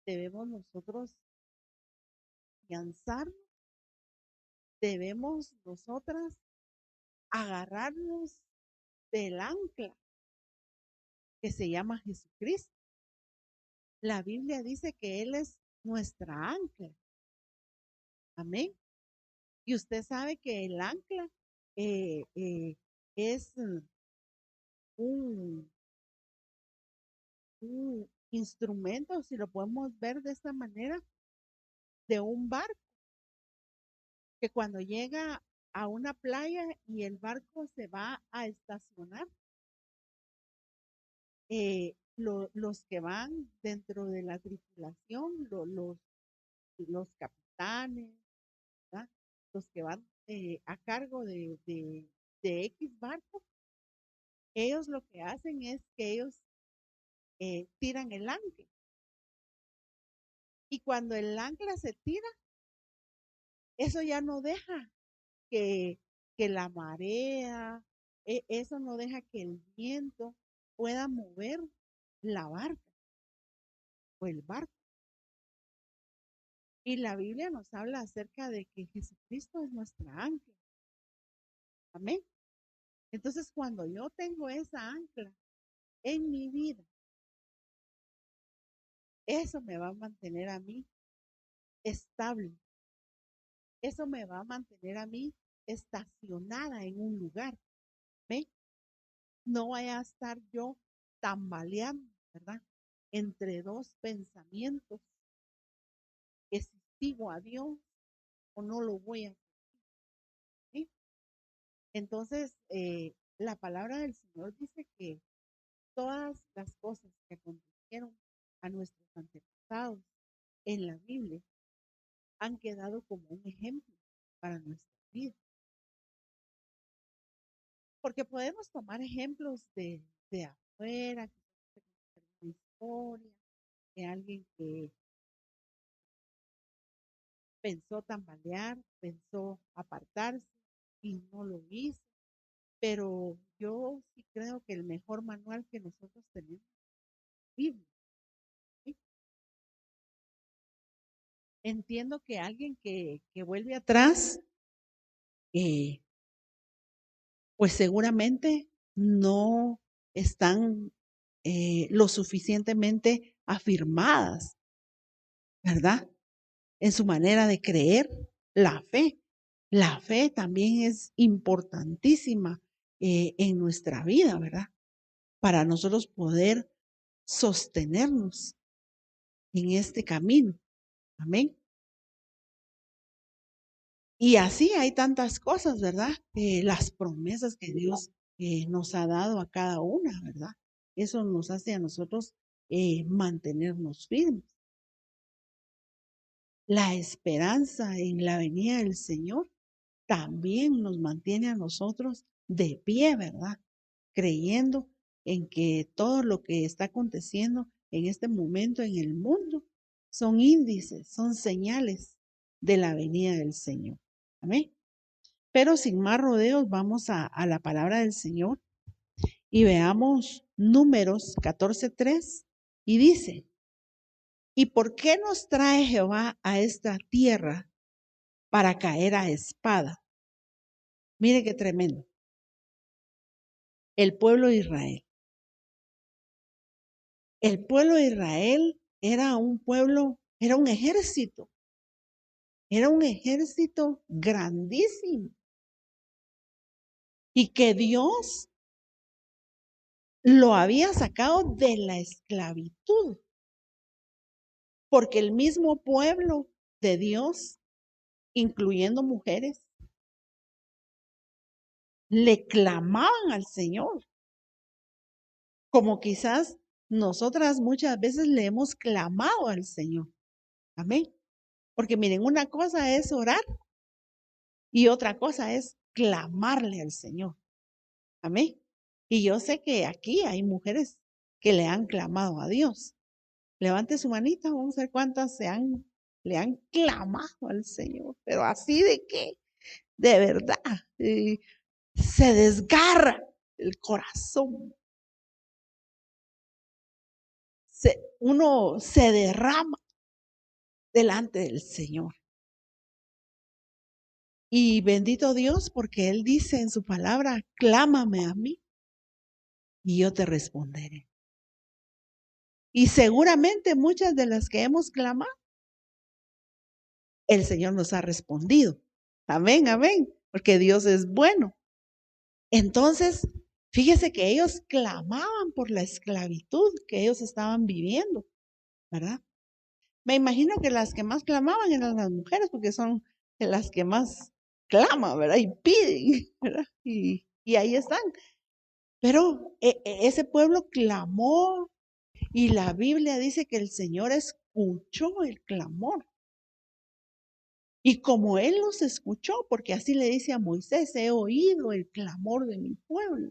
debemos nosotros afianzarnos, debemos nosotras agarrarnos del ancla que se llama Jesucristo. La Biblia dice que Él es nuestra ancla. Amén. Y usted sabe que el ancla es un, un instrumento, si lo podemos ver de esta manera, de un barco que cuando llega a una playa y el barco se va a estacionar, los que van dentro de la tripulación, los capitanes, ¿verdad? Los que van a cargo de X barco, ellos lo que hacen es que ellos tiran el ancla. Y cuando el ancla se tira, eso ya no deja que, que la marea, eso no deja que el viento pueda mover la barca o el barco. Y la Biblia nos habla acerca de que Jesucristo es nuestra ancla. Amén. Entonces, cuando yo tengo esa ancla en mi vida, eso me va a mantener a mí estable. Eso me va a mantener a mí estacionada en un lugar. ¿Ve? No vaya a estar yo tambaleando, ¿verdad? Entre dos pensamientos, que si sigo a Dios o no lo voy a hacer. ¿Sí? Entonces, la palabra del Señor dice que todas las cosas que acontecieron a nuestros antepasados en la Biblia han quedado como un ejemplo para nuestra vida. Porque podemos tomar ejemplos de afuera, una historia, de alguien que pensó tambalear, pensó apartarse y no lo hizo. Pero yo sí creo que el mejor manual que nosotros tenemos es Biblia. ¿Sí? Entiendo que alguien que vuelve atrás, eh, pues seguramente no están lo suficientemente afirmadas, ¿verdad? En su manera de creer la fe. La fe también es importantísima en nuestra vida, ¿verdad? Para nosotros poder sostenernos en este camino. Amén. Y así hay tantas cosas, ¿verdad? Las promesas que Dios nos ha dado a cada una, ¿verdad? Eso nos hace a nosotros mantenernos firmes. La esperanza en la venida del Señor también nos mantiene a nosotros de pie, ¿verdad? Creyendo en que todo lo que está aconteciendo en este momento en el mundo son índices, son señales de la venida del Señor. Amén. Pero sin más rodeos, vamos a la palabra del Señor y veamos Números 14:3 y dice, ¿y por qué nos trae Jehová a esta tierra para caer a espada? Mire qué tremendo. El pueblo de Israel. El pueblo de Israel era un pueblo, era un ejército grandísimo. Y que Dios lo había sacado de la esclavitud. Porque el mismo pueblo de Dios, incluyendo mujeres, le clamaban al Señor. Como quizás nosotras muchas veces le hemos clamado al Señor. Amén. Porque miren, una cosa es orar y otra cosa es clamarle al Señor. Amén. Y yo sé que aquí hay mujeres que le han clamado a Dios. Levante su manita, vamos a ver cuántas le han clamado al Señor. Pero así de que, de verdad, se desgarra el corazón. Uno se derrama delante del Señor. Y bendito Dios, porque Él dice en su palabra, clámame a mí y yo te responderé. Y seguramente muchas de las que hemos clamado, el Señor nos ha respondido. Amén, amén, porque Dios es bueno. Entonces, fíjese que ellos clamaban por la esclavitud que ellos estaban viviendo, ¿verdad? Me imagino que las que más clamaban eran las mujeres, porque son las que más claman, ¿verdad? Y piden, ¿verdad? Y ahí están. Pero ese pueblo clamó y la Biblia dice que el Señor escuchó el clamor. Y como Él los escuchó, porque así le dice a Moisés, he oído el clamor de mi pueblo.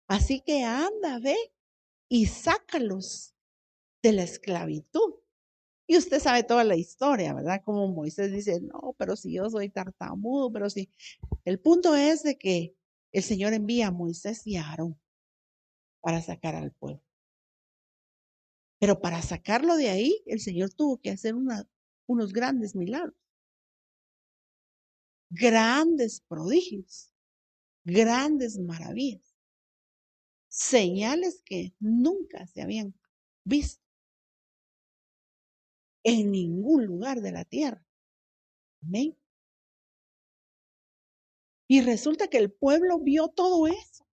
Así que anda, ve y sácalos de la esclavitud. Y usted sabe toda la historia, ¿verdad? Como Moisés dice, no, pero si yo soy tartamudo, pero si. El punto es de que el Señor envía a Moisés y a Aarón para sacar al pueblo. Pero para sacarlo de ahí, el Señor tuvo que hacer unos grandes milagros, grandes prodigios, grandes maravillas, señales que nunca se habían visto en ningún lugar de la tierra. Amén. Y resulta que el pueblo vio todo eso.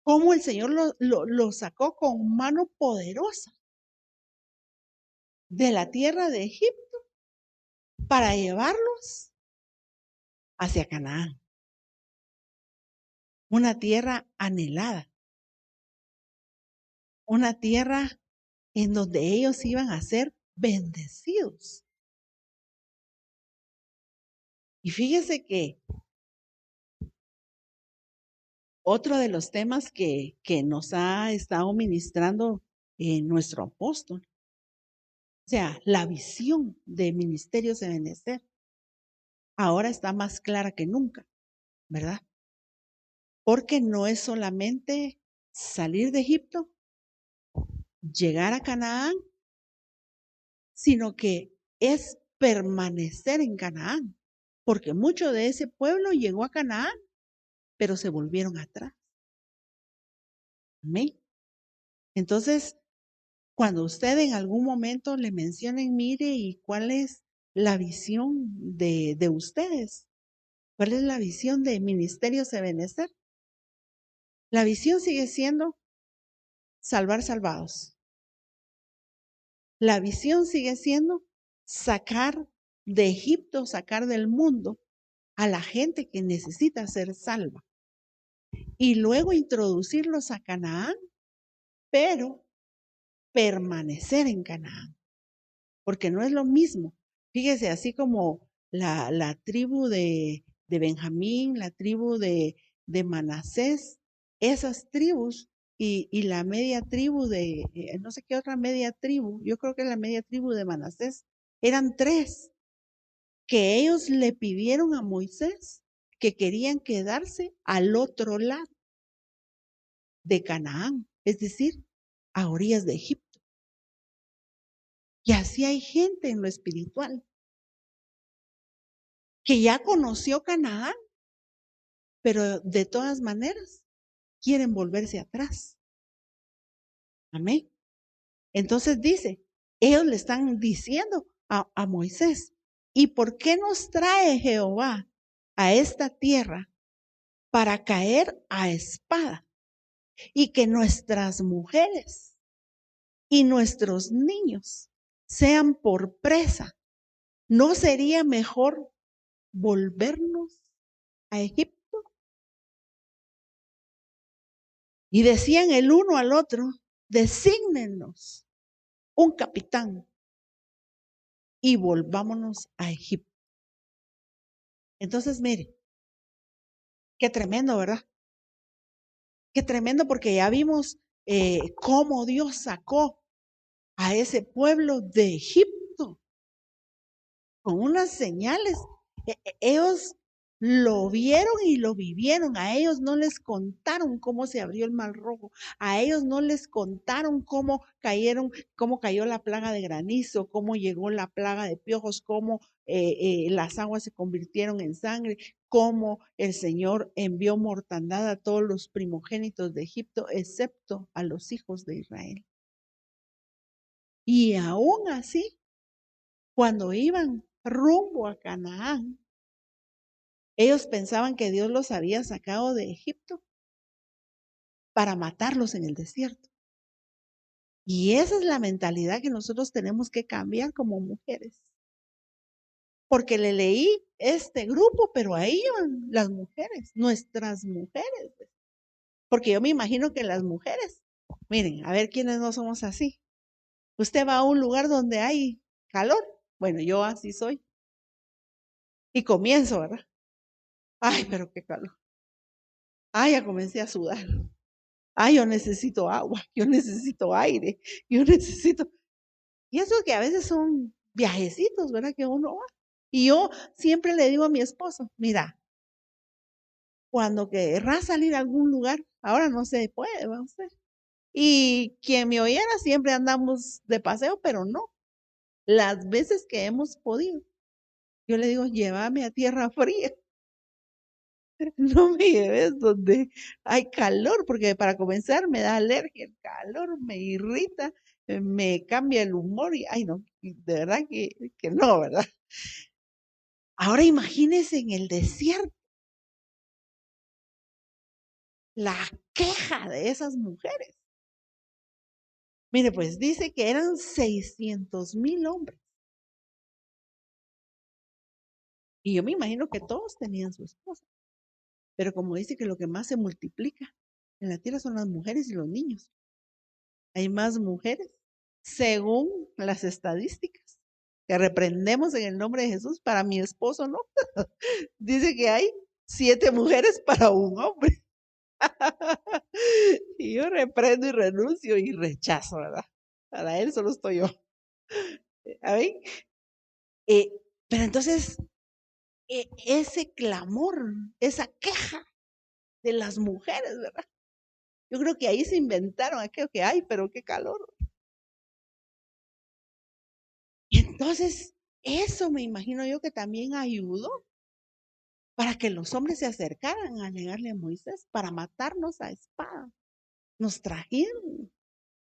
Cómo el Señor lo sacó con mano poderosa de la tierra de Egipto para llevarlos hacia Canaán. Una tierra anhelada. Una tierra en donde ellos iban a ser bendecidos. Y fíjese que otro de los temas que nos ha estado ministrando nuestro apóstol, o sea, la visión de Ministerios de Benecer, ahora está más clara que nunca, ¿verdad? Porque no es solamente salir de Egipto, llegar a Canaán, sino que es permanecer en Canaán, porque mucho de ese pueblo llegó a Canaán, pero se volvieron atrás. Amén. Entonces, cuando usted en algún momento le mencionen, mire, ¿y cuál es la visión de ustedes? ¿Cuál es la visión de Ministerios de Benecer? La visión sigue siendo salvar salvados. La visión sigue siendo sacar de Egipto, sacar del mundo a la gente que necesita ser salva y luego introducirlos a Canaán, pero permanecer en Canaán, porque no es lo mismo. Fíjese, así como la tribu de Benjamín, la tribu de Manasés, esas tribus y la media tribu de, no sé qué otra media tribu, yo creo que la media tribu de Manasés, eran tres que ellos le pidieron a Moisés que querían quedarse al otro lado de Canaán, es decir, a orillas de Egipto. Y así hay gente en lo espiritual que ya conoció Canaán, pero de todas maneras quieren volverse atrás. Amén. Entonces dice, ellos le están diciendo a Moisés, ¿y por qué nos trae Jehová a esta tierra para caer a espada y que nuestras mujeres y nuestros niños sean por presa? ¿No sería mejor volvernos a Egipto? Y decían el uno al otro, desígnenos un capitán y volvámonos a Egipto. Entonces, mire, qué tremendo, ¿verdad? Qué tremendo, porque ya vimos cómo Dios sacó a ese pueblo de Egipto con unas señales. Ellos Lo vieron y lo vivieron. A ellos no les contaron cómo se abrió el mar rojo. A ellos no les contaron cómo cayó la plaga de granizo, cómo llegó la plaga de piojos, cómo las aguas se convirtieron en sangre, cómo el Señor envió mortandad a todos los primogénitos de Egipto, excepto a los hijos de Israel. Y aún así, cuando iban rumbo a Canaán, ellos pensaban que Dios los había sacado de Egipto para matarlos en el desierto. Y esa es la mentalidad que nosotros tenemos que cambiar como mujeres. Porque le leí este grupo, pero ahí iban las mujeres, nuestras mujeres. Porque yo me imagino que las mujeres, miren, a ver quiénes no somos así. Usted va a un lugar donde hay calor. Bueno, yo así soy. Y comienzo, ¿verdad? Ay, pero qué calor. Ay, ya comencé a sudar. Ay, yo necesito agua, yo necesito aire, yo necesito. Y eso que a veces son viajecitos, ¿verdad? Que uno va. Y yo siempre le digo a mi esposo, mira, cuando querrás salir a algún lugar, ahora no se puede, vamos a ver. Y quien me oyera, siempre andamos de paseo, pero no. Las veces que hemos podido, yo le digo, llévame a tierra fría. No me lleves donde hay calor, porque para comenzar me da alergia, el calor me irrita, me cambia el humor y, ay no, de verdad que no, ¿verdad? Ahora imagínense en el desierto la queja de esas mujeres. Mire, pues dice que eran 600,000 hombres. Y yo me imagino que todos tenían su esposa. Pero como dice que lo que más se multiplica en la tierra son las mujeres y los niños. Hay más mujeres, según las estadísticas, que reprendemos en el nombre de Jesús. Para mi esposo, ¿no? Dice que hay 7 mujeres para un hombre. Y yo reprendo y renuncio y rechazo, ¿verdad? Para él solo estoy yo. ¿A ver? Eh, pero entonces, ese clamor, esa queja de las mujeres, ¿verdad? Yo creo que ahí se inventaron aquello que hay, pero qué calor. Y entonces, eso me imagino yo que también ayudó para que los hombres se acercaran a negarle a Moisés, para matarnos a espada. Nos trajeron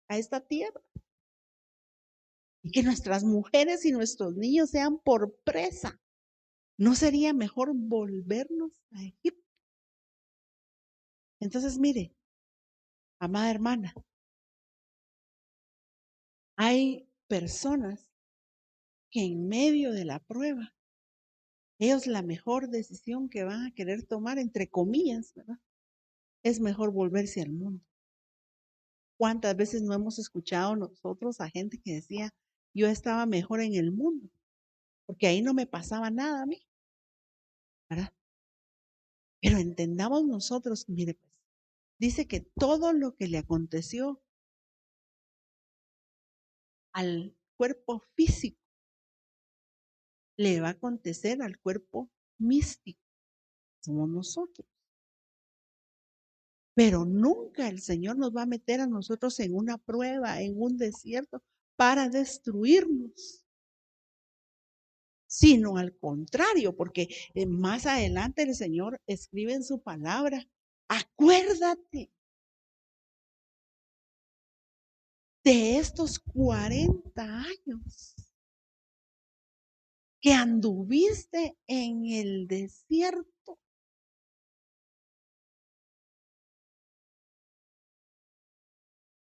a esta tierra. Y que nuestras mujeres y nuestros niños sean por presa. ¿No sería mejor volvernos a Egipto? Entonces, mire, amada hermana, hay personas que en medio de la prueba, ellos la mejor decisión que van a querer tomar, entre comillas, ¿verdad? Es mejor volverse al mundo. ¿Cuántas veces no hemos escuchado nosotros a gente que decía, yo estaba mejor en el mundo, porque ahí no me pasaba nada a mí, ¿verdad? Pero entendamos nosotros, mire, pues, dice que todo lo que le aconteció al cuerpo físico le va a acontecer al cuerpo místico, somos nosotros. Pero nunca el Señor nos va a meter a nosotros en una prueba, en un desierto, para destruirnos, sino al contrario, porque más adelante el Señor escribe en su palabra, acuérdate de estos 40 años que anduviste en el desierto.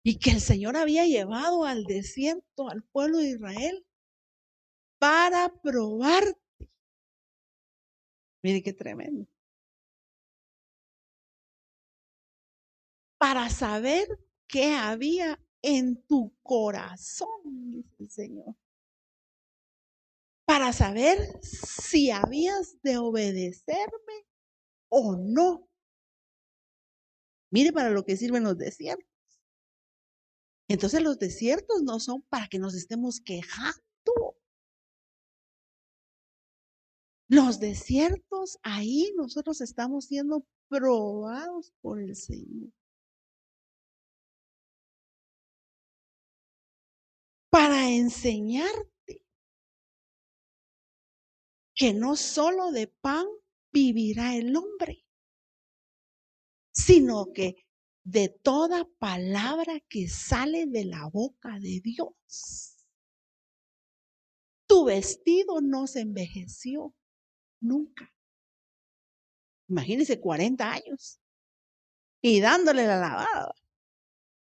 Y que el Señor había llevado al desierto al pueblo de Israel para probar. Mire qué tremendo. Para saber qué había en tu corazón, dice el Señor. Para saber si habías de obedecerme o no. Mire para lo que sirven los desiertos. Entonces los desiertos no son para que nos estemos quejando. Los desiertos, ahí nosotros estamos siendo probados por el Señor. Para enseñarte que no solo de pan vivirá el hombre, sino que de toda palabra que sale de la boca de Dios. Tu vestido no se envejeció nunca. Imagínense 40 años y dándole la lavada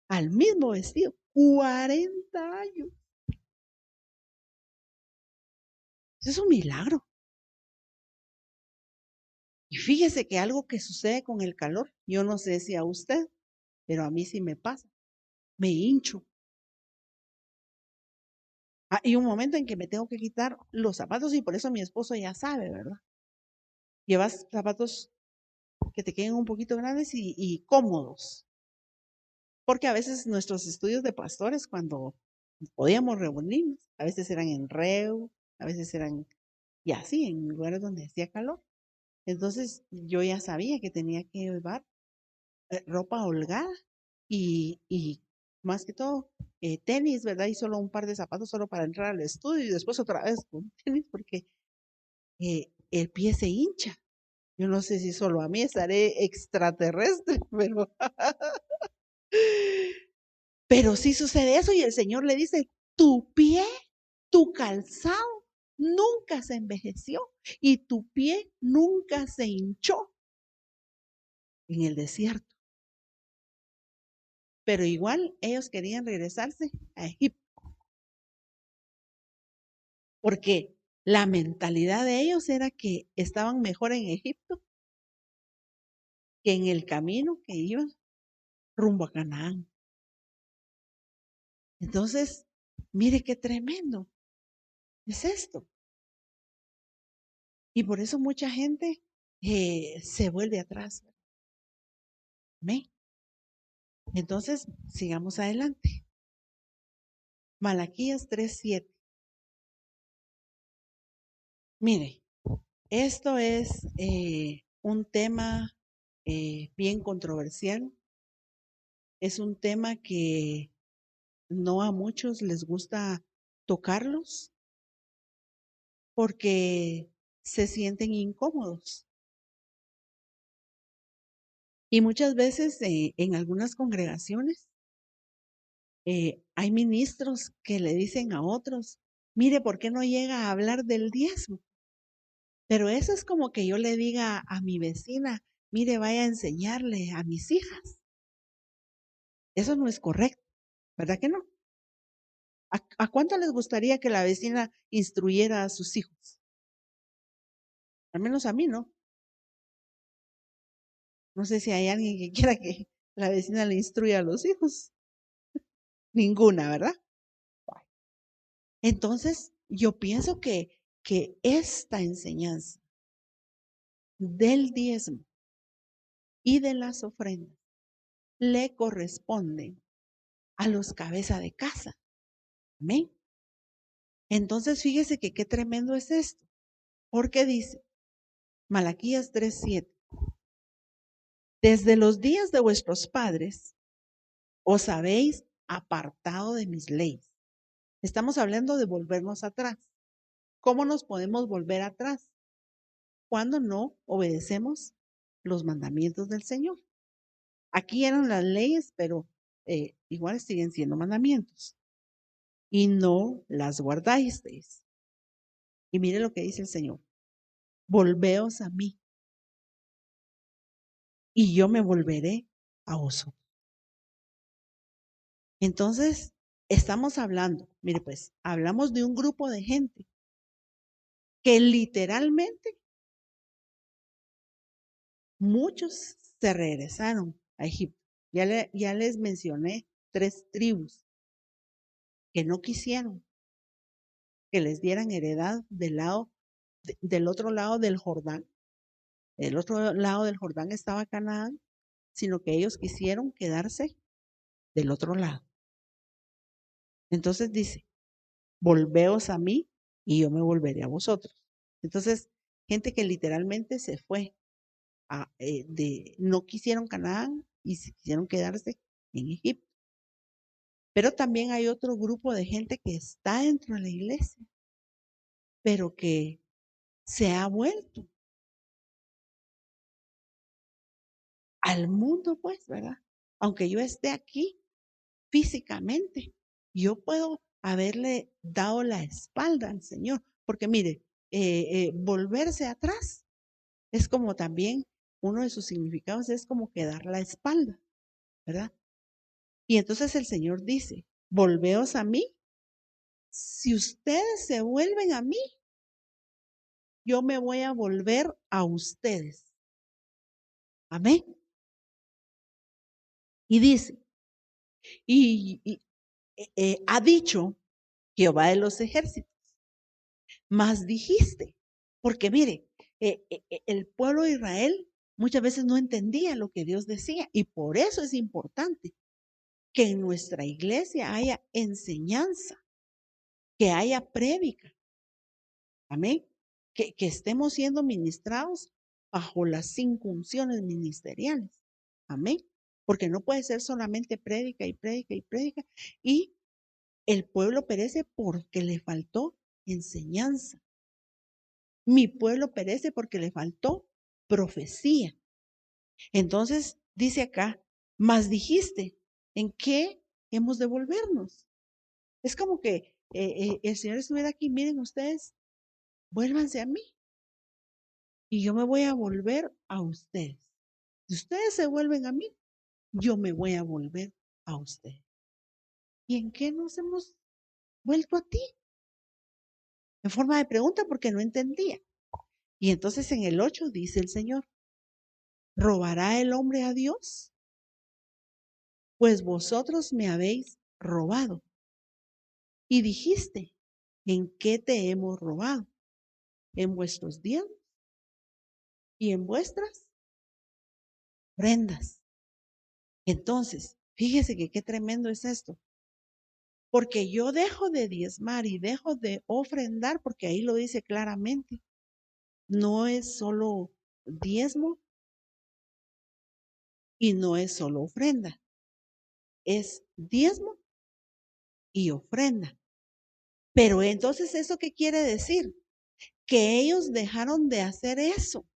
al mismo vestido. 40 años. Eso es un milagro. Y fíjese que algo que sucede con el calor, yo no sé si a usted, pero a mí sí me pasa. Me hincho. Hay un momento en que me tengo que quitar los zapatos y por eso mi esposo ya sabe, ¿verdad? Llevas zapatos que te queden un poquito grandes y cómodos. Porque a veces nuestros estudios de pastores, cuando podíamos reunirnos, a veces eran en Reu, a veces eran y así, en lugares donde hacía calor. Entonces yo ya sabía que tenía que llevar ropa holgada y más que todo tenis, ¿verdad? Y solo un par de zapatos solo para entrar al estudio y después otra vez con tenis porque el pie se hincha. Yo no sé si solo a mí estaré extraterrestre, pero sí sucede eso y el Señor le dice, tu pie, tu calzado nunca se envejeció y tu pie nunca se hinchó en el desierto. Pero igual ellos querían regresarse a Egipto, porque la mentalidad de ellos era que estaban mejor en Egipto que en el camino que iban rumbo a Canaán. Entonces, mire qué tremendo es esto. Y por eso mucha gente se vuelve atrás. ¿Ve? Entonces, sigamos adelante. Malaquías 3:7. Mire, esto es un tema bien controversial. Es un tema que no a muchos les gusta tocarlos porque se sienten incómodos. Y muchas veces en algunas congregaciones hay ministros que le dicen a otros, mire, ¿por qué no llega a hablar del diezmo? Pero eso es como que yo le diga a mi vecina, mire, vaya a enseñarle a mis hijas. Eso no es correcto, ¿verdad que no? ¿A cuánto les gustaría que la vecina instruyera a sus hijos? Al menos a mí, ¿no? No sé si hay alguien que quiera que la vecina le instruya a los hijos. Ninguna, ¿verdad? Entonces, yo pienso que esta enseñanza del diezmo y de las ofrendas le corresponde a los cabeza de casa. Amén. Entonces, fíjese que qué tremendo es esto. Porque dice, Malaquías 3:7, desde los días de vuestros padres os habéis apartado de mis leyes. Estamos hablando de volvernos atrás. ¿Cómo nos podemos volver atrás? Cuando no obedecemos los mandamientos del Señor. Aquí eran las leyes, pero igual siguen siendo mandamientos. Y no las guardasteis. Y mire lo que dice el Señor. Volveos a mí y yo me volveré a vosotros. Entonces, estamos hablando, mire pues, hablamos de un grupo de gente que literalmente muchos se regresaron a Egipto. Ya les mencioné 3 tribus que no quisieron que les dieran heredad del otro lado del Jordán. El otro lado del Jordán estaba Canaán, sino que ellos quisieron quedarse del otro lado. Entonces dice, volveos a mí y yo me volveré a vosotros. Entonces, gente que literalmente se fue, no quisieron Canaán y se quisieron quedarse en Egipto. Pero también hay otro grupo de gente que está dentro de la iglesia, pero que se ha vuelto al mundo, pues, ¿verdad? Aunque yo esté aquí físicamente, yo puedo haberle dado la espalda al Señor, porque mire, volverse atrás es como también uno de sus significados es como que dar la espalda, ¿verdad? Y entonces el Señor dice, volveos a mí. Si ustedes se vuelven a mí, yo me voy a volver a ustedes. Amén. Y dice, ha dicho Jehová de los ejércitos, mas dijiste, porque mire, el pueblo de Israel muchas veces no entendía lo que Dios decía y por eso es importante que en nuestra iglesia haya enseñanza, que haya prédica. Amén. Que estemos siendo ministrados bajo las 5 unciones ministeriales. Amén. Porque no puede ser solamente prédica y prédica y prédica. Y el pueblo perece porque le faltó enseñanza. Mi pueblo perece porque le faltó profecía. Entonces, dice acá, mas dijiste, ¿en qué hemos de volvernos? Es como que el Señor estuviera aquí, miren ustedes, vuélvanse a mí y yo me voy a volver a ustedes. Si ustedes se vuelven a mí, yo me voy a volver a ustedes. ¿Y en qué nos hemos vuelto a ti? En forma de pregunta porque no entendía. Y entonces en el 8 dice el Señor, ¿robará el hombre a Dios? Pues vosotros me habéis robado. Y dijiste, ¿en qué te hemos robado? En vuestros diezmos y en vuestras prendas. Entonces, fíjese que qué tremendo es esto. Porque yo dejo de diezmar y dejo de ofrendar, porque ahí lo dice claramente. No es solo diezmo y no es solo ofrenda. Es diezmo y ofrenda. Pero entonces, ¿eso qué quiere decir? Que ellos dejaron de hacer eso.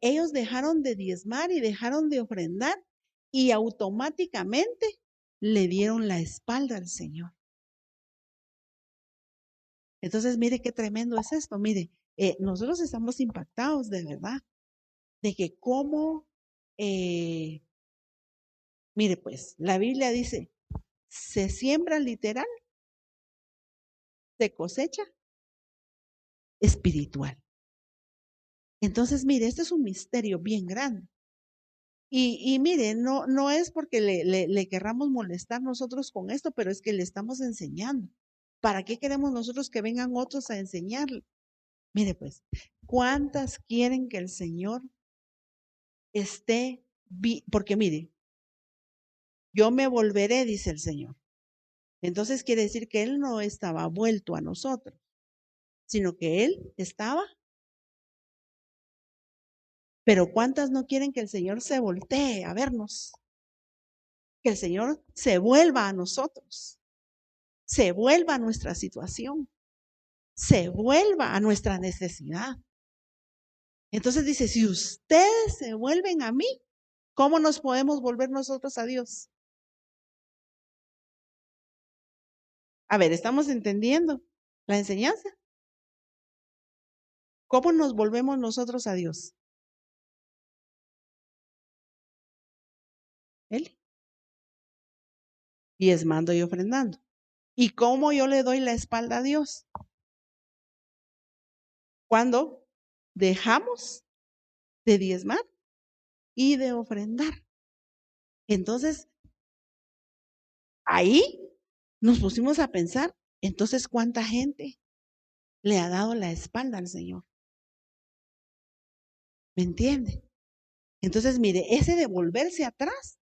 Ellos dejaron de diezmar y dejaron de ofrendar y automáticamente le dieron la espalda al Señor. Entonces, mire qué tremendo es esto. Mire, nosotros estamos impactados de verdad, de que cómo, mire pues, la Biblia dice, se siembra literal, se cosecha espiritual. Entonces, mire, este es un misterio bien grande. Y mire, no es porque le querramos molestar nosotros con esto, pero es que le estamos enseñando. ¿Para qué queremos nosotros que vengan otros a enseñarle? Mire pues, ¿cuántas quieren que el Señor esté? Porque mire, yo me volveré, dice el Señor. Entonces quiere decir que Él no estaba vuelto a nosotros, sino que Él estaba. Pero ¿cuántas no quieren que el Señor se voltee a vernos? Que el Señor se vuelva a nosotros, se vuelva a nuestra situación, se vuelva a nuestra necesidad. Entonces dice, si ustedes se vuelven a mí, ¿cómo nos podemos volver nosotros a Dios? A ver, ¿estamos entendiendo la enseñanza? ¿Cómo nos volvemos nosotros a Dios? Él. Diezmando y ofrendando. ¿Y cómo yo le doy la espalda a Dios? Cuando dejamos de diezmar y de ofrendar. Entonces, ahí nos pusimos a pensar, entonces, ¿cuánta gente le ha dado la espalda al Señor? ¿Me entiende? Entonces, mire, ese de volverse atrás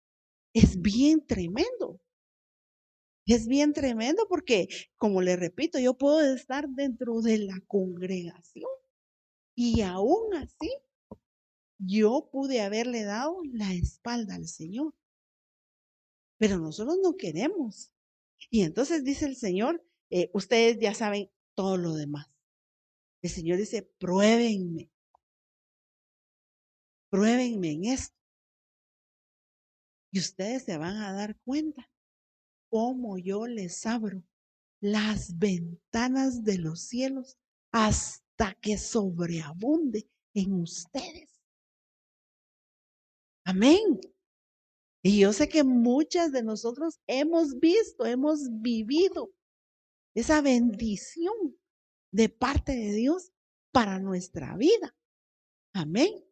es bien tremendo. Es bien tremendo porque, como le repito, yo puedo estar dentro de la congregación Y aún así, yo pude haberle dado la espalda al Señor. Pero nosotros no queremos. Y entonces dice el Señor, ustedes ya saben todo lo demás. El Señor dice, pruébenme en esto. Y ustedes se van a dar cuenta cómo yo les abro las ventanas de los cielos hasta que sobreabunde en ustedes. Amén. Y yo sé que muchas de nosotros hemos visto, hemos vivido esa bendición de parte de Dios para nuestra vida. Amén.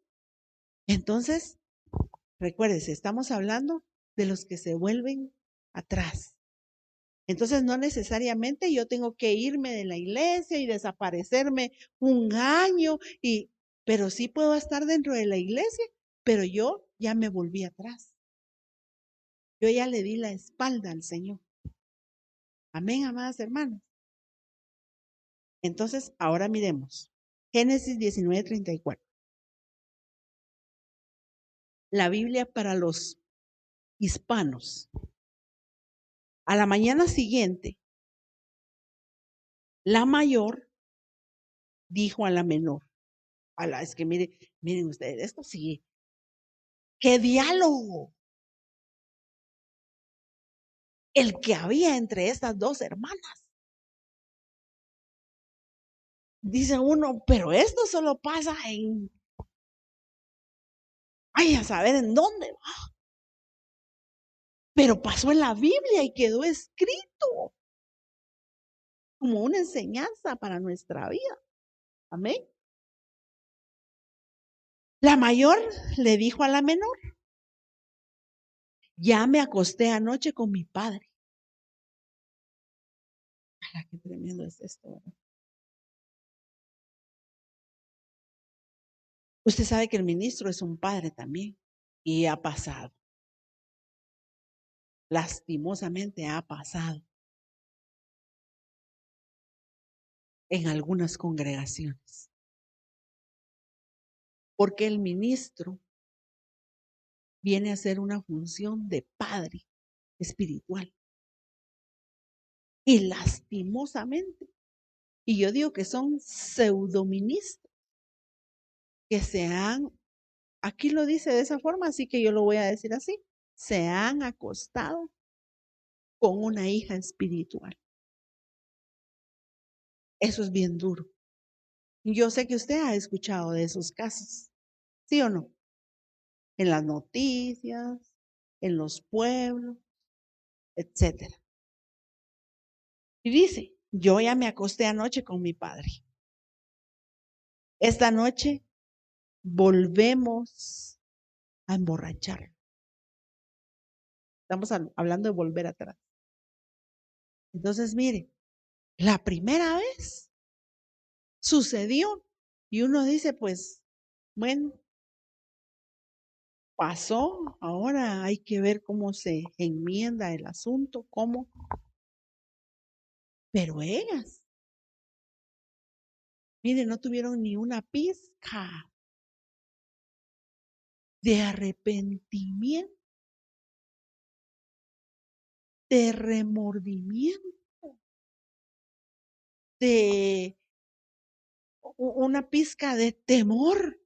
Entonces, recuérdese, estamos hablando de los que se vuelven atrás. Entonces, no necesariamente yo tengo que irme de la iglesia y desaparecerme un año, pero sí puedo estar dentro de la iglesia, pero yo ya me volví atrás. Yo ya le di la espalda al Señor. Amén, amadas hermanas. Entonces, ahora miremos. Génesis 19:34. La Biblia para los hispanos. A la mañana siguiente, la mayor dijo a la menor, es que miren ustedes, esto sí, qué diálogo el que había entre estas dos hermanas. Dice uno, pero esto solo pasa ay, a saber en dónde va. Pero pasó en la Biblia y quedó escrito como una enseñanza para nuestra vida. Amén. La mayor le dijo a la menor, ya me acosté anoche con mi padre. ¡Hala, qué tremendo es esto! ¿Verdad? Usted sabe que el ministro es un padre también y ha pasado. Lastimosamente ha pasado en algunas congregaciones. Porque el ministro viene a hacer una función de padre espiritual. Y lastimosamente, y yo digo que son pseudoministros que aquí lo dice de esa forma, así que yo lo voy a decir así, se han acostado con una hija espiritual. Eso es bien duro. Yo sé que usted ha escuchado de esos casos, ¿sí o no? En las noticias, en los pueblos, etcétera. Y dice, yo ya me acosté anoche con mi padre. Esta noche volvemos a emborrachar. Estamos hablando de volver atrás. Entonces, mire, la primera vez sucedió y uno dice, pues, bueno, pasó, ahora hay que ver cómo se enmienda el asunto, cómo. Pero ellas, mire, no tuvieron ni una pizca de arrepentimiento, de remordimiento, de una pizca de temor,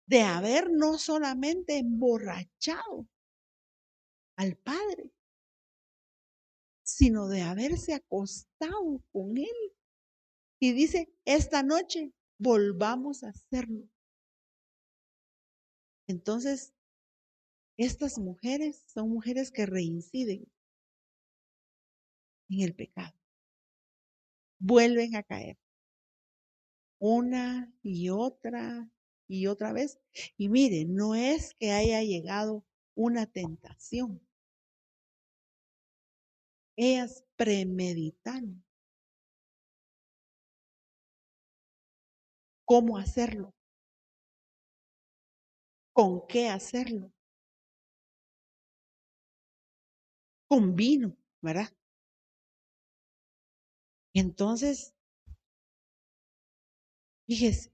de haber no solamente emborrachado al padre, sino de haberse acostado con él. Y dice, esta noche volvamos a hacerlo. Entonces, estas mujeres son mujeres que reinciden en el pecado, vuelven a caer una y otra vez. Y mire, no es que haya llegado una tentación. Ellas premeditaron cómo hacerlo, con qué hacerlo, con vino, ¿verdad? Entonces, fíjese,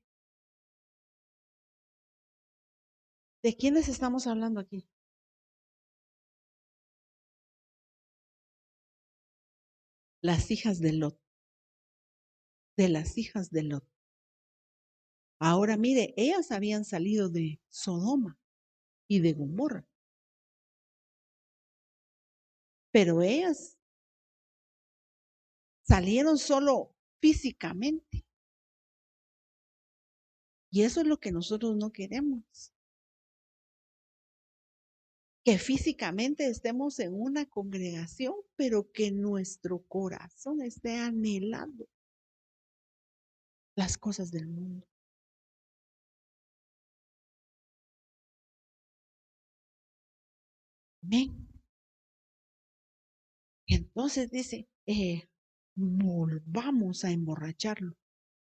¿de quiénes estamos hablando aquí? Las hijas de Lot, de las hijas de Lot. Ahora mire, ellas habían salido de Sodoma y de Gomorra, pero ellas salieron solo físicamente. Y eso es lo que nosotros no queremos. Que físicamente estemos en una congregación, pero que nuestro corazón esté anhelando las cosas del mundo. Amén. Entonces dice, volvamos a emborracharlo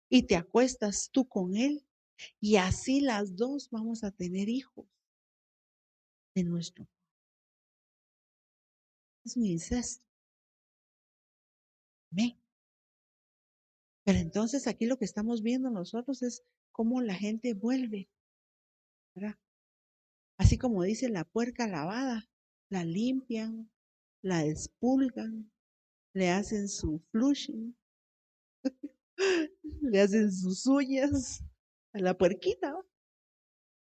y te acuestas tú con él y así las dos vamos a tener hijos de nuestro. Es un incesto. Amén. Pero entonces aquí lo que estamos viendo nosotros es cómo la gente vuelve, ¿verdad? Así como dice la puerca lavada, la limpian, la expulgan, le hacen su flushing, le hacen sus uñas a la puerquita, ¿va?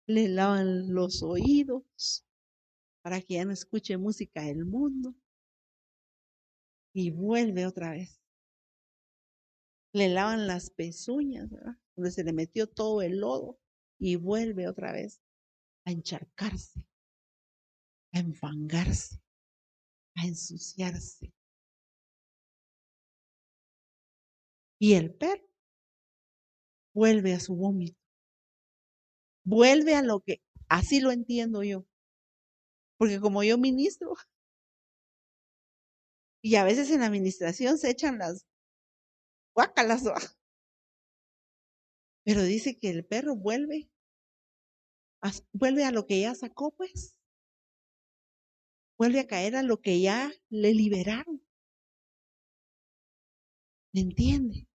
Le lavan los oídos para que ya no escuche música del mundo y vuelve otra vez. Le lavan las pezuñas, ¿verdad? Donde se le metió todo el lodo y vuelve otra vez a encharcarse, a enfangarse, a ensuciarse. Y el perro vuelve a su vómito, vuelve a lo que, así lo entiendo yo, porque como yo ministro, y a veces en la administración se echan las guácalas, pero dice que el perro vuelve a lo que ya sacó, pues, vuelve a caer a lo que ya le liberaron, ¿me entiende?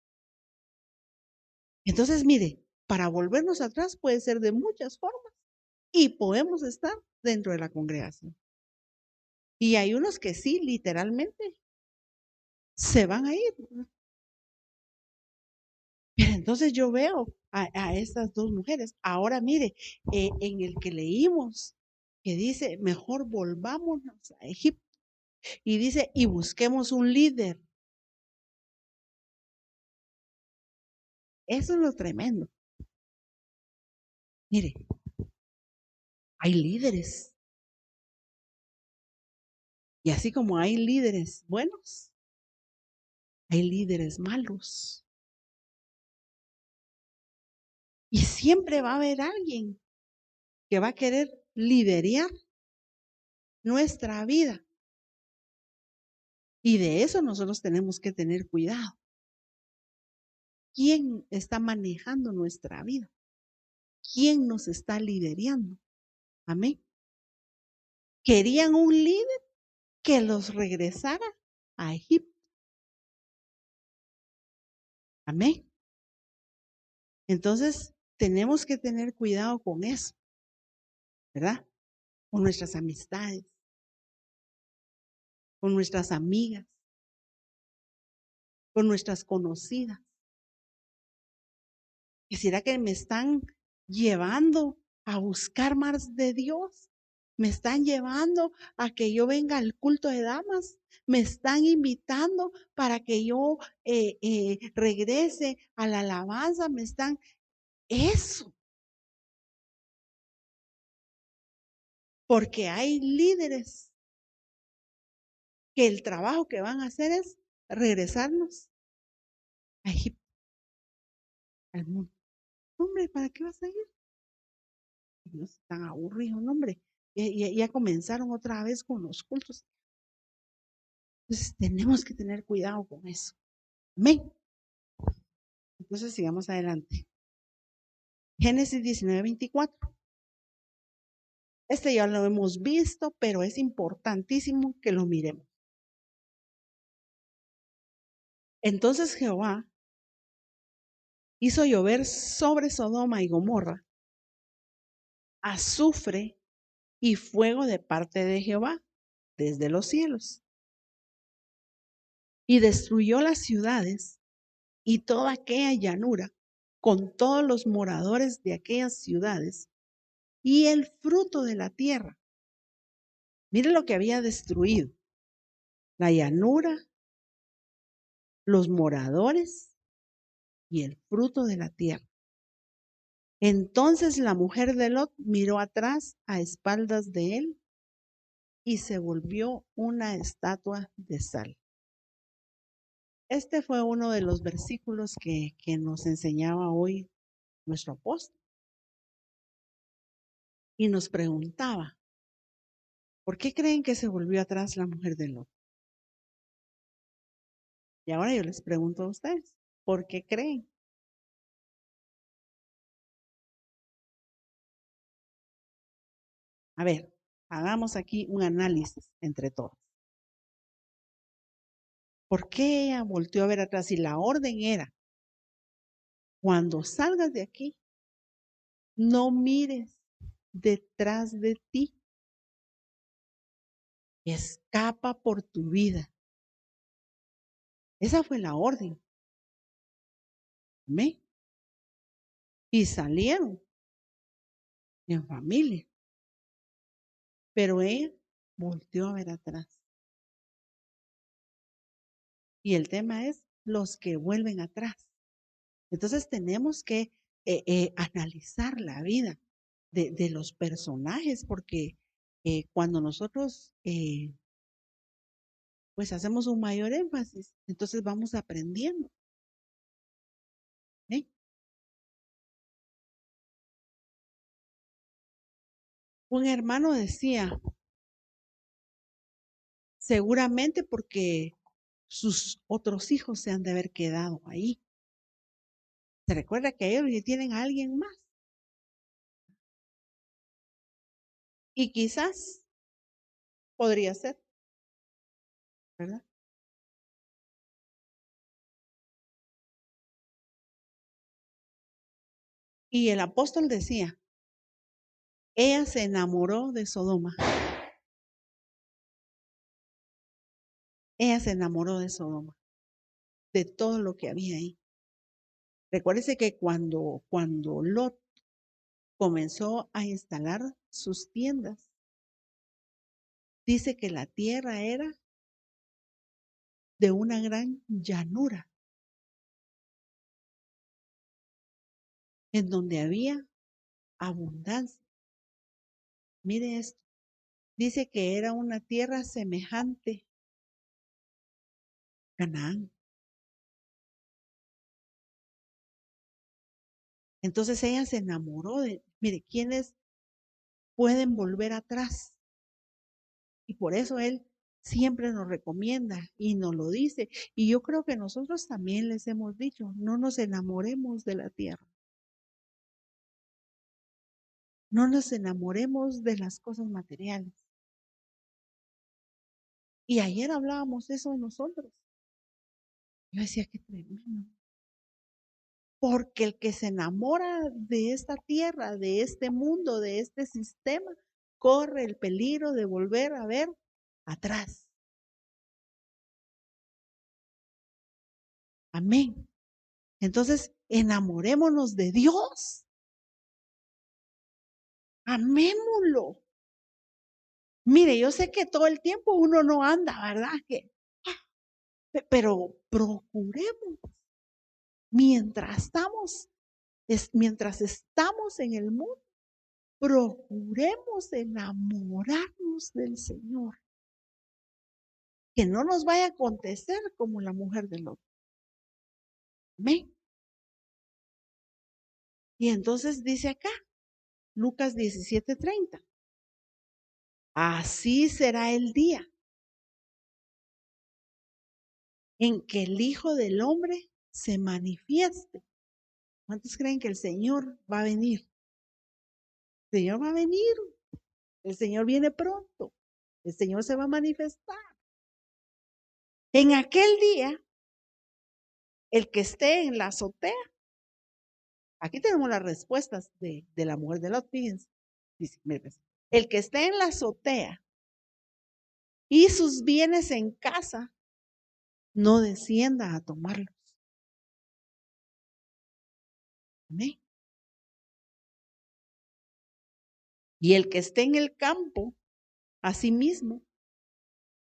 Entonces, mire, para volvernos atrás puede ser de muchas formas y podemos estar dentro de la congregación. Y hay unos que sí, literalmente, se van a ir. Pero entonces yo veo a estas dos mujeres. Ahora mire, en el que leímos, que dice, mejor volvámonos a Egipto. Y dice, y busquemos un líder. Eso es lo tremendo. Mire, hay líderes. Y así como hay líderes buenos, hay líderes malos. Y siempre va a haber alguien que va a querer liderear nuestra vida. Y de eso nosotros tenemos que tener cuidado. ¿Quién está manejando nuestra vida? ¿Quién nos está liderando? Amén. Querían un líder que los regresara a Egipto. Amén. Entonces, tenemos que tener cuidado con eso, ¿verdad? Con nuestras amistades, con nuestras amigas, con nuestras conocidas. ¿Será que me están llevando a buscar más de Dios? ¿Me están llevando a que yo venga al culto de damas? ¿Me están invitando para que yo regrese a la alabanza? ¿Me están eso? Porque hay líderes que el trabajo que van a hacer es regresarnos a Egipto, al mundo. Hombre, ¿para qué vas a ir? No están aburridos, hombre. Ya comenzaron otra vez con los cultos. Entonces tenemos que tener cuidado con eso. Amén. Entonces sigamos adelante. Génesis 19:24. Este ya lo hemos visto, pero es importantísimo que lo miremos. Entonces Jehová hizo llover sobre Sodoma y Gomorra azufre y fuego de parte de Jehová desde los cielos. Y destruyó las ciudades y toda aquella llanura con todos los moradores de aquellas ciudades y el fruto de la tierra. Mire lo que había destruido: la llanura, los moradores y el fruto de la tierra. Entonces la mujer de Lot miró atrás a espaldas de él y se volvió una estatua de sal. Este fue uno de los versículos que nos enseñaba hoy nuestro apóstol. Y nos preguntaba, ¿por qué creen que se volvió atrás la mujer de Lot? Y ahora yo les pregunto a ustedes, ¿por qué creen? A ver, hagamos aquí un análisis entre todos. ¿Por qué ella volteó a ver atrás? Y la orden era, cuando salgas de aquí, no mires detrás de ti. Escapa por tu vida. Esa fue la orden. ¿Amén? Y salieron en familia. Pero ella volteó a ver atrás. Y el tema es los que vuelven atrás. Entonces tenemos que analizar la vida de los personajes, porque cuando nosotros pues hacemos un mayor énfasis, entonces vamos aprendiendo. ¿Eh? Un hermano decía, seguramente porque sus otros hijos se han de haber quedado ahí. Se recuerda que ellos ya tienen a alguien más. Y quizás podría ser, ¿verdad? Y el apóstol decía, ella se enamoró de Sodoma. Ella se enamoró de Sodoma, de todo lo que había ahí. Recuérdese que cuando Lot comenzó a instalar sus tiendas, dice que la tierra era de una gran llanura, en donde había abundancia. Mire esto, dice que era una tierra semejante a Canaán. Entonces ella se enamoró de, mire, ¿quiénes pueden volver atrás? Y por eso él siempre nos recomienda y nos lo dice. Y yo creo que nosotros también les hemos dicho, no nos enamoremos de la tierra. No nos enamoremos de las cosas materiales. Y ayer hablábamos eso nosotros. Yo decía, qué tremendo. Porque el que se enamora de esta tierra, de este mundo, de este sistema, corre el peligro de volver a ver atrás. Amén. Entonces, enamorémonos de Dios. Amémoslo. Mire, yo sé que todo el tiempo uno no anda, ¿verdad? Pero procuremos. Mientras estamos en el mundo, procuremos enamorarnos del Señor. Que no nos vaya a acontecer como la mujer de Lot. Amén. Y entonces dice acá, Lucas 17:30. Así será el día en que el Hijo del Hombre se manifieste. ¿Cuántos creen que el Señor va a venir? El Señor va a venir. El Señor viene pronto. El Señor se va a manifestar. En aquel día El que esté en la azotea. Aquí tenemos las respuestas de la mujer de Lot, fíjense. Dice, mire, pues, el que esté en la azotea y sus bienes en casa, no descienda a tomarlos. Amén. Y el que esté en el campo, asimismo,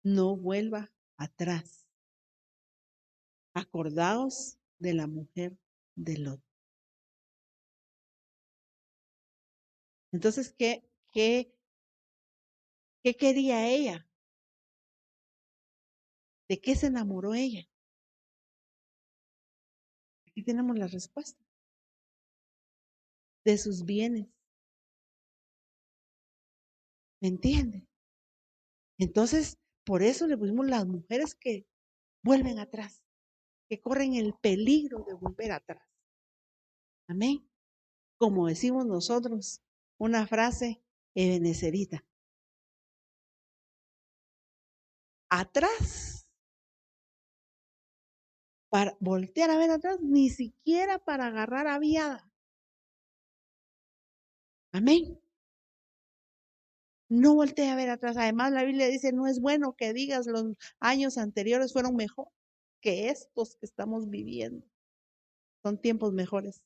no vuelva atrás. Acordaos de la mujer de Lot. Entonces, ¿qué quería ella? ¿De qué se enamoró ella? Aquí tenemos la respuesta. De sus bienes. ¿Me entiende? Entonces, por eso le pusimos las mujeres que vuelven atrás, que corren el peligro de volver atrás. Amén. Como decimos nosotros, una frase ebenecerita. Atrás, para voltear a ver atrás, ni siquiera para agarrar aviada. Amén. No voltee a ver atrás. Además, la Biblia dice, no es bueno que digas los años anteriores fueron mejor que estos que estamos viviendo. Son tiempos mejores.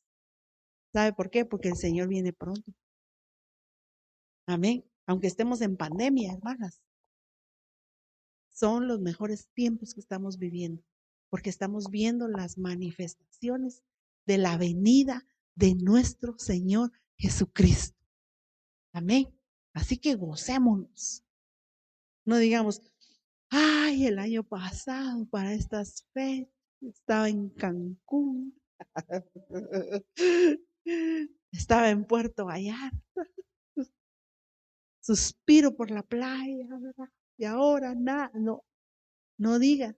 ¿Sabe por qué? Porque el Señor viene pronto. Amén. Aunque estemos en pandemia, hermanas, son los mejores tiempos que estamos viviendo, porque estamos viendo las manifestaciones de la venida de nuestro Señor Jesucristo. Amén. Así que gocémonos. No digamos, ay, el año pasado para estas fechas estaba en Cancún, estaba en Puerto Vallarta, suspiro por la playa, ¿verdad? Y ahora nada, no digas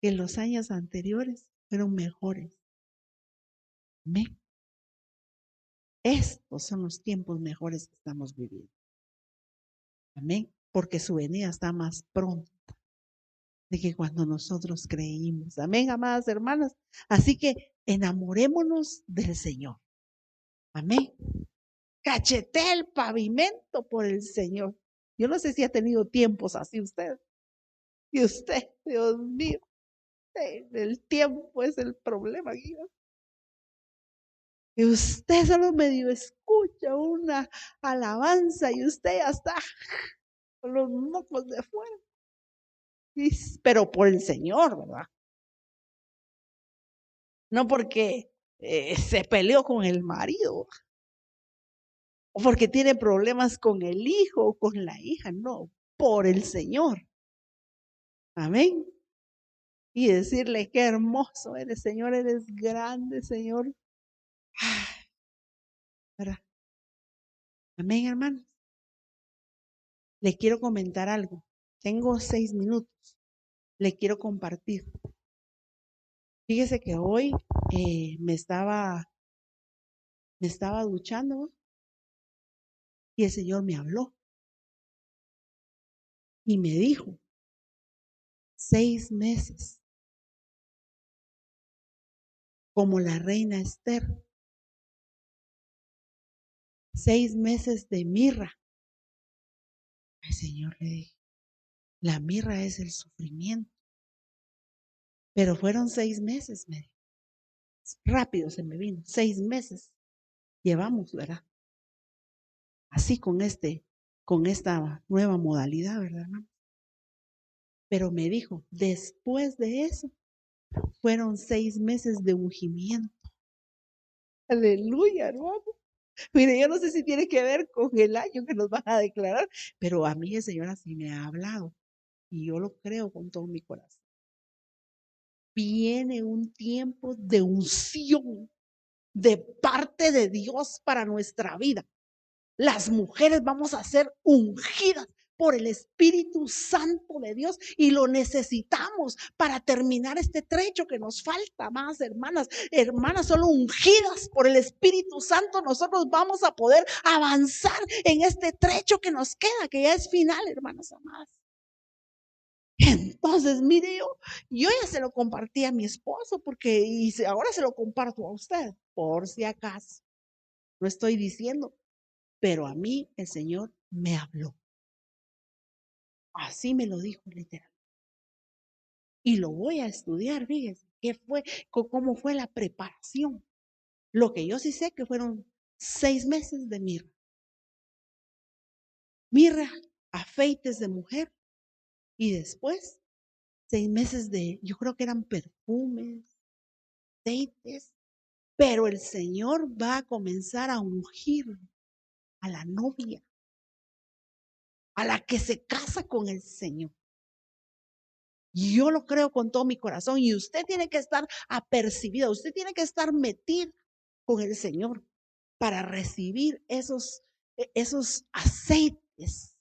que los años anteriores fueron mejores. Amén. Estos son los tiempos mejores que estamos viviendo. Amén. Porque su venida está más pronta de que cuando nosotros creímos. Amén, amadas hermanas. Así que enamorémonos del Señor. Amén. Cachete el pavimento por el Señor. Yo no sé si ha tenido tiempos así usted. Y usted, Dios mío, el tiempo es el problema aquí. Y usted solo medio escucha una alabanza y usted ya está con los mocos de fuera. Pero por el Señor, ¿verdad? No porque se peleó con el marido o porque tiene problemas con el hijo o con la hija, no, por el Señor. Amén. Y decirle qué hermoso eres, Señor, eres grande, Señor. ¿Verdad? Amén, hermanos. Le quiero comentar algo. Tengo 6 minutos. Le quiero compartir. Fíjese que hoy me estaba duchando y el Señor me habló y me dijo, 6 meses, como la reina Esther, 6 meses de mirra. El Señor le dijo, la mirra es el sufrimiento, pero fueron 6 meses, me dijo. Rápido se me vino, 6 meses llevamos, ¿verdad? Así con esta nueva modalidad, ¿verdad, hermano? Pero me dijo, después de eso, fueron 6 meses de ungimiento. Aleluya, hermano. Mire, yo no sé si tiene que ver con el año que nos van a declarar, pero a mí el Señor así me ha hablado y yo lo creo con todo mi corazón. Viene un tiempo de unción de parte de Dios para nuestra vida. Las mujeres vamos a ser ungidas por el Espíritu Santo de Dios y lo necesitamos para terminar este trecho que nos falta, más hermanas. Hermanas, solo ungidas por el Espíritu Santo nosotros vamos a poder avanzar en este trecho que nos queda, que ya es final, hermanas amadas. Entonces, mire, yo ya se lo compartí a mi esposo ahora se lo comparto a usted, por si acaso. No estoy diciendo, pero a mí el Señor me habló. Así me lo dijo literal. Y lo voy a estudiar, fíjese, cómo fue la preparación. Lo que yo sí sé que fueron 6 meses de mirra. Mirra, afeites de mujer y después 6 meses yo creo que eran perfumes, aceites, pero el Señor va a comenzar a ungir a la novia, a la que se casa con el Señor. Yo lo creo con todo mi corazón y usted tiene que estar apercibida, usted tiene que estar metida con el Señor para recibir esos aceites,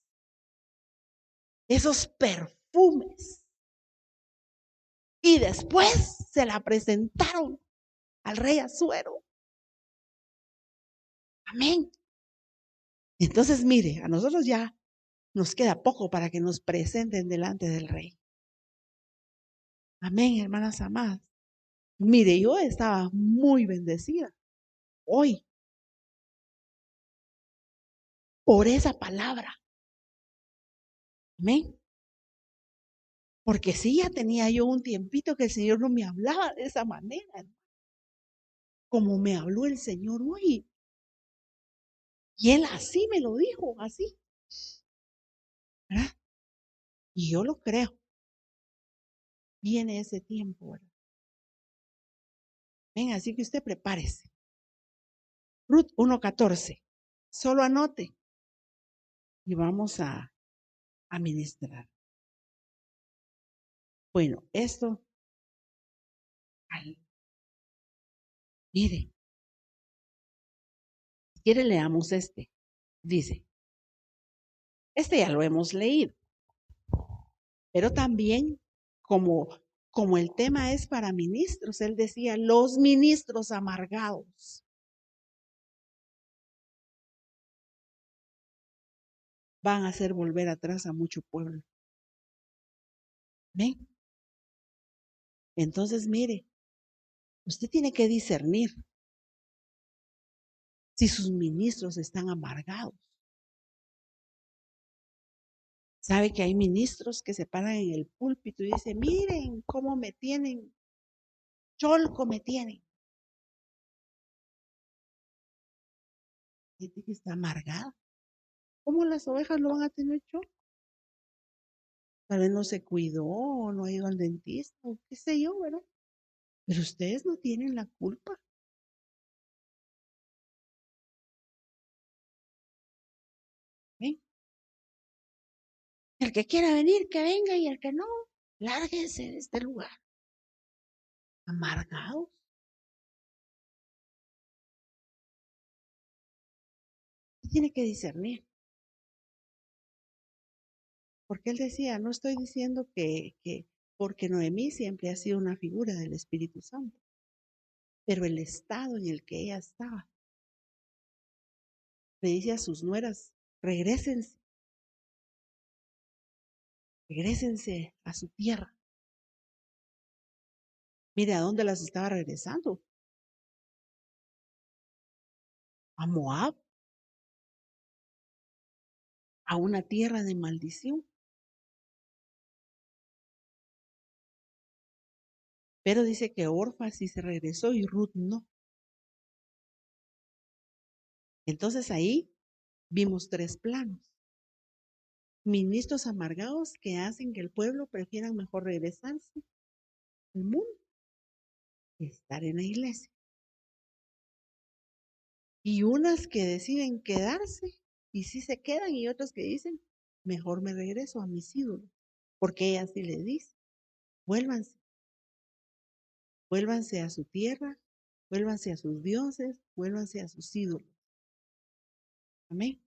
esos perfumes. Y después se la presentaron al rey Asuero. Amén. Entonces, mire, a nosotros ya nos queda poco para que nos presenten delante del rey. Amén, hermanas amadas. Mire, yo estaba muy bendecida hoy por esa palabra. Amén. Porque sí, ya tenía yo un tiempito que el Señor no me hablaba de esa manera, como me habló el Señor hoy. Y Él así me lo dijo, así. ¿Verdad? Y yo lo creo. Viene ese tiempo, ¿verdad? Venga, así que usted prepárese. Ruth 1:14. Solo anote y vamos a ministrar. Bueno, mire, si quiere leamos este. Dice, este ya lo hemos leído, pero también como el tema es para ministros, él decía, los ministros amargados van a hacer volver atrás a mucho pueblo. ¿Ven? Entonces, mire, usted tiene que discernir si sus ministros están amargados. Sabe que hay ministros que se paran en el púlpito y dicen, miren cómo me tienen, cholco me tienen. Gente que está amargada. ¿Cómo las ovejas lo van a tener cholco? Tal vez no se cuidó, no ha ido al dentista, o qué sé yo, ¿verdad? Pero ustedes no tienen la culpa. ¿Ven? El que quiera venir, que venga, y el que no, lárguense de este lugar. Amargados. Tiene que discernir. Porque él decía, no estoy diciendo porque Noemí siempre ha sido una figura del Espíritu Santo, pero el estado en el que ella estaba, le dice a sus nueras, regrésense a su tierra. Mire a dónde las estaba regresando. A Moab, a una tierra de maldición. Pero dice que Orfa sí se regresó y Ruth no. Entonces ahí vimos 3 planos. Ministros amargados que hacen que el pueblo prefieran mejor regresarse al mundo que estar en la iglesia. Y unas que deciden quedarse y sí se quedan y otras que dicen, mejor me regreso a mis ídolos. Porque ella sí le dice, vuélvanse a su tierra, vuélvanse a sus dioses, vuélvanse a sus ídolos. Amén.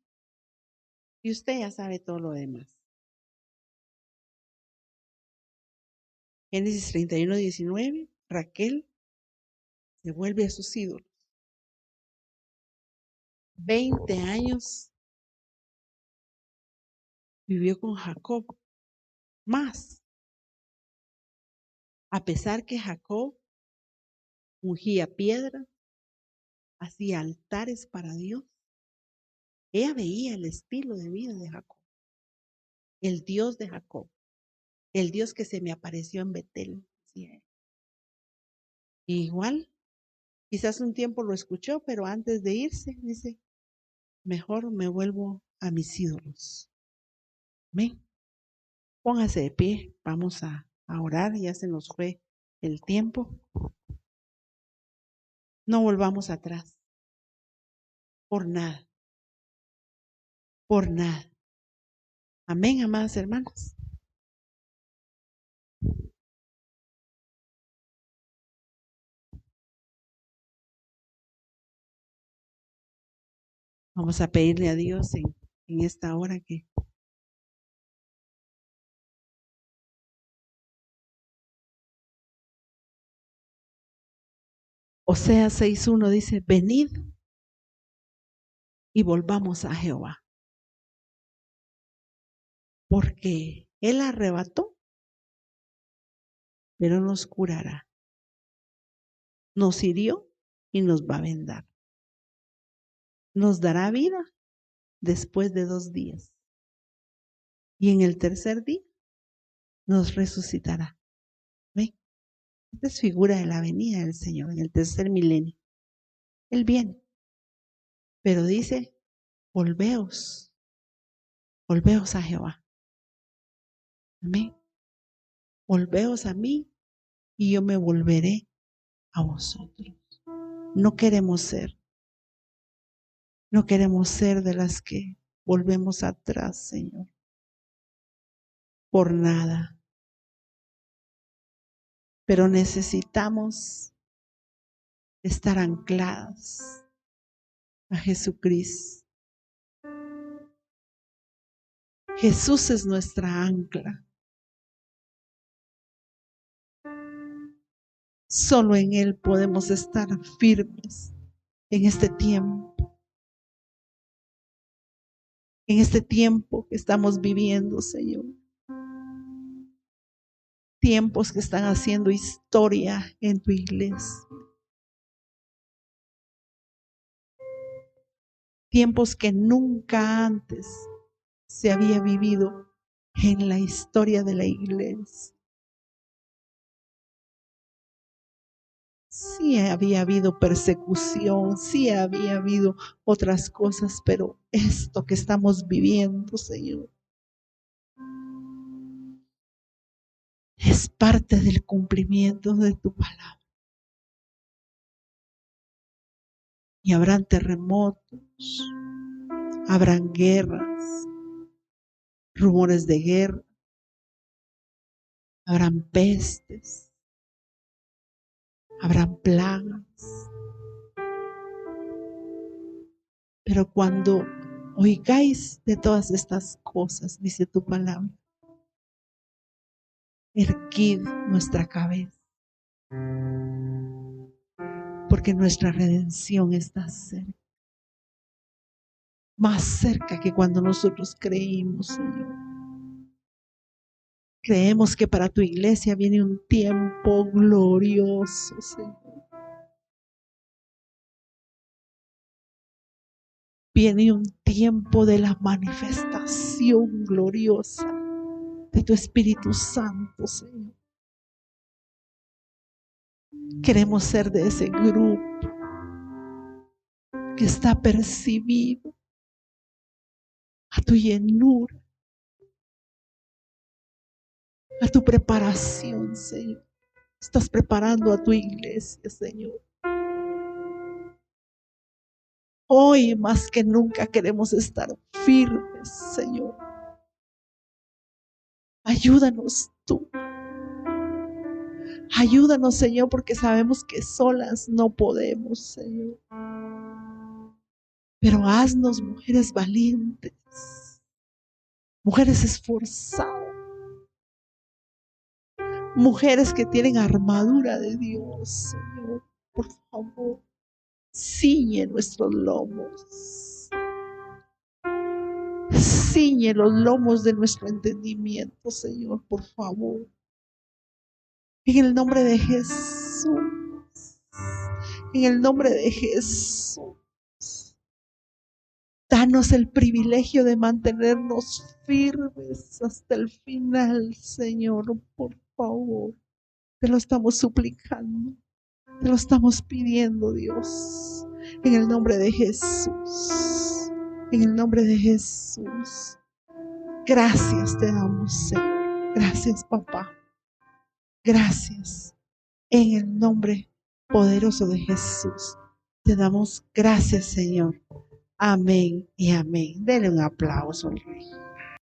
Y usted ya sabe todo lo demás. Génesis 31:19, Raquel se vuelve a sus ídolos. 20 años vivió con Jacob, más A pesar que Jacob ungía piedra, hacía altares para Dios, ella veía el estilo de vida de Jacob, el Dios de Jacob, el Dios que se me apareció en Betel. Decía. Igual, quizás un tiempo lo escuchó, pero antes de irse, dice, mejor me vuelvo a mis ídolos. Amén. Póngase de pie, vamos a orar, ya se nos fue el tiempo. No volvamos atrás, por nada, por nada. Amén, amadas hermanas. Vamos a pedirle a Dios en esta hora que Oseas 6:1 dice, venid y volvamos a Jehová, porque Él arrebató, pero nos curará, nos hirió y nos va a vendar, nos dará vida después de 2 días, y en el tercer día nos resucitará. ¿Ven? Esta es figura de la venida del Señor en el tercer milenio. Él viene, pero dice, volveos a Jehová. Amén. Volveos a mí y yo me volveré a vosotros. No queremos ser de las que volvemos atrás, Señor, por nada. Pero necesitamos estar ancladas a Jesucristo. Jesús es nuestra ancla. Solo en Él podemos estar firmes en este tiempo. En este tiempo que estamos viviendo, Señor. Tiempos que están haciendo historia en tu iglesia. Tiempos que nunca antes se había vivido en la historia de la iglesia. Sí había habido persecución, sí había habido otras cosas, pero esto que estamos viviendo, Señor, es parte del cumplimiento de tu palabra. Y habrán terremotos, habrán guerras, rumores de guerra, habrán pestes, habrán plagas. Pero cuando oigáis de todas estas cosas, dice tu palabra, erguid nuestra cabeza, porque nuestra redención está cerca. Más cerca que cuando nosotros creímos, Señor. Creemos que para tu iglesia viene un tiempo glorioso, Señor. Viene un tiempo de la manifestación gloriosa de tu Espíritu Santo, Señor. Queremos ser de ese grupo que está percibido a tu llenura, a tu preparación, Señor. Estás preparando a tu iglesia, Señor. Hoy más que nunca queremos estar firmes, Señor. Ayúdanos tú. Ayúdanos, Señor, porque sabemos que solas no podemos, Señor. Pero haznos mujeres valientes, mujeres esforzadas, mujeres que tienen armadura de Dios, Señor. Por favor, ciñe nuestros lomos. Ciñe los lomos de nuestro entendimiento, Señor, por favor. En el nombre de Jesús. En el nombre de Jesús. Danos el privilegio de mantenernos firmes hasta el final, Señor, por favor. Te lo estamos suplicando. Te lo estamos pidiendo, Dios. En el nombre de Jesús. En el nombre de Jesús. Gracias te damos, Señor. Gracias, papá. Gracias. En el nombre poderoso de Jesús. Te damos gracias, Señor. Amén y amén. Denle un aplauso al Rey.